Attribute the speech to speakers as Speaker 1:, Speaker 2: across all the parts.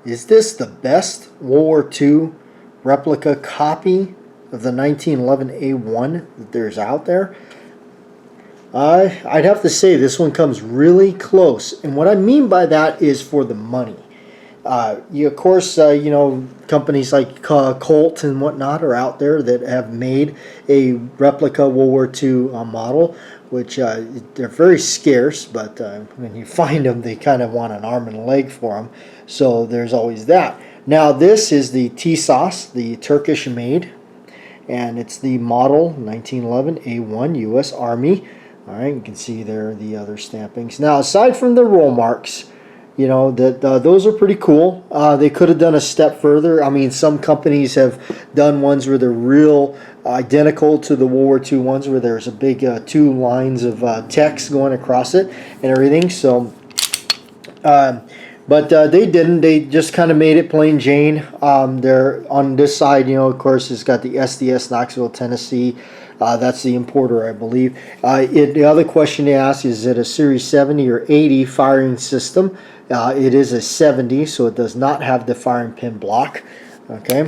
Speaker 1: Is this the best World War II replica copy of the 1911 A1 that there's out there? I'd have to say this one comes really close, and what I mean by that is for the money. Of course, you know, companies like Colt and whatnot are out there that have made a replica World War II model, which they're very scarce, but when you find them, they kind of want an arm and a leg for them. So there's always that. Now this is the Tisas, the Turkish made, and it's the model 1911 A1 U.S. Army. All right, you can see there the other stampings. Now, aside from the roll marks, you know, that those are pretty cool. They could have done a step further. I mean, some companies have done ones where they're real identical to the World War II ones, where there's a big 2 lines of text going across it and everything. So, but they didn't. They just kind of made it plain Jane. They're on this side, you know, of course, it's got the SDS Knoxville, Tennessee. That's the importer, I believe. The other question they ask is it a Series 70 or 80 firing system? It is a 70, so it does not have the firing pin block. Okay,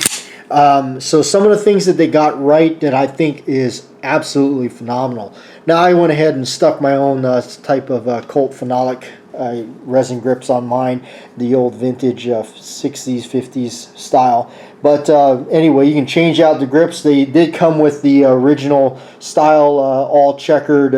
Speaker 1: so some of the things that they got right that I think is absolutely phenomenal. Now I went ahead and stuck my own type of Colt phenolic resin grips on mine, the old vintage 60s, 50s style. But anyway, you can change out the grips. They did come with the original style, all checkered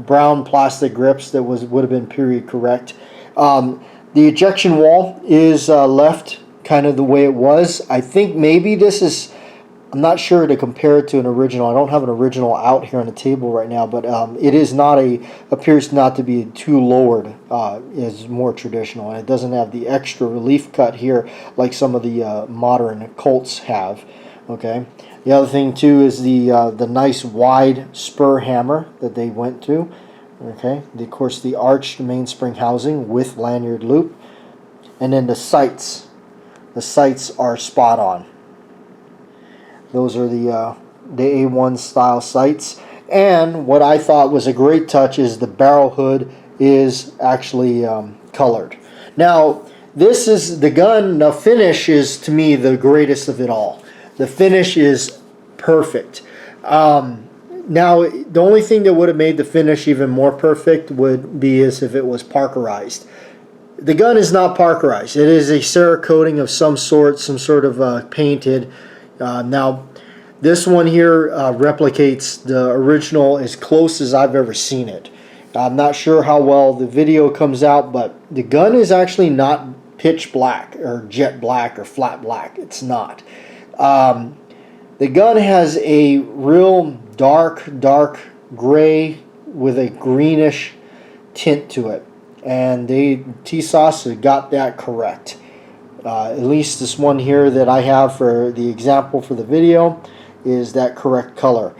Speaker 1: brown plastic grips that would have been period correct. The ejection wall is left kind of the way it was. I think maybe this is, I'm not sure to compare it to an original. I don't have an original out here on the table right now, but it is not appears not to be too lowered. Is more traditional, and it doesn't have the extra relief cut here like some of the modern Colts have. Okay. The other thing too is the nice wide spur hammer that they went to. Okay. Of course, the arched mainspring housing with lanyard loop, and then the sights. The sights are spot on. Those are the A1 style sights. And what I thought was a great touch is the barrel hood is actually colored. Now, this is the gun. The finish is, to me, the greatest of it all. The finish is perfect. Now, the only thing that would have made the finish even more perfect would be is if it was Parkerized. The gun is not Parkerized. It is a Cerakoting of some sort of painted. Now, this one here replicates the original as close as I've ever seen it. I'm not sure how well the video comes out, but the gun is actually not pitch black or jet black or flat black. It's not. The gun has a real dark gray with a greenish tint to it, and Tisas got that correct. At least this one here that I have for the example for the video is that correct color.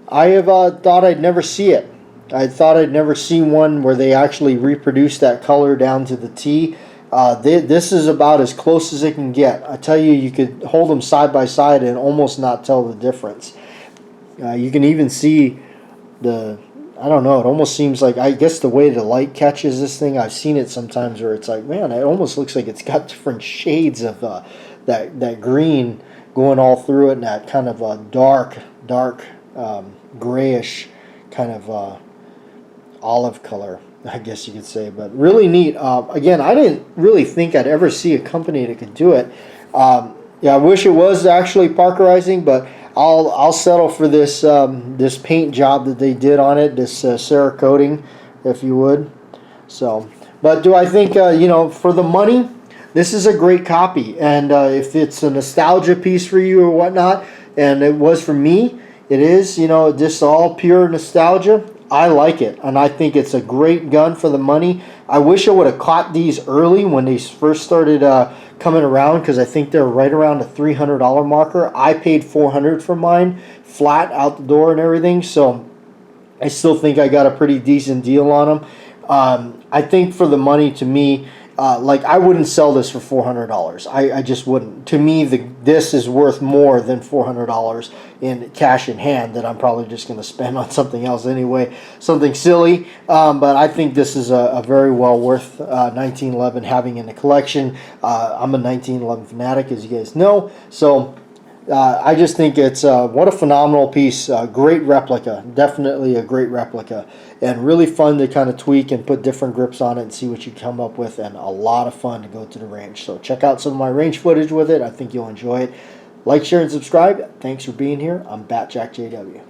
Speaker 1: I have thought I'd never see it. I thought I'd never see one where they actually reproduce that color down to the T. This is about as close as it can get. I tell you, you could hold them side by side and almost not tell the difference. You can even see I don't know, it almost seems like, I guess the way the light catches this thing, I've seen it sometimes where it's like, man, it almost looks like it's got different shades of that green going all through it, and that kind of dark grayish kind of olive color, I guess you could say. But really neat. Again, I didn't really think I'd ever see a company that could do it. Yeah, I wish it was actually Parkerizing, but I'll settle for this this paint job that they did on it, this Cerakoting, if you would. So, but do I think you know, for the money, this is a great copy, and if it's a nostalgia piece for you or whatnot, and it was for me, it is, you know, just all pure nostalgia. I like it, and I think it's a great gun for the money. I wish I would have caught these early when they first started coming around, because I think they're right around the $300 marker. I paid $400 for mine, flat out the door and everything, so I still think I got a pretty decent deal on them. I think for the money, to me, like I wouldn't sell this for $400. I just wouldn't. To me, this is worth more than $400 in cash in hand that I'm probably just going to spend on something else anyway, something silly. But I think this is a very well worth 1911 having in the collection. I'm a 1911 fanatic, as you guys know, so. I just think it's what a phenomenal piece. Great replica, definitely a great replica, and really fun to kind of tweak and put different grips on it and see what you come up with, and a lot of fun to go to the range. So check out some of my range footage with it. I think you'll enjoy it. Like, share, and subscribe. Thanks for being here. I'm Bat Jack JW.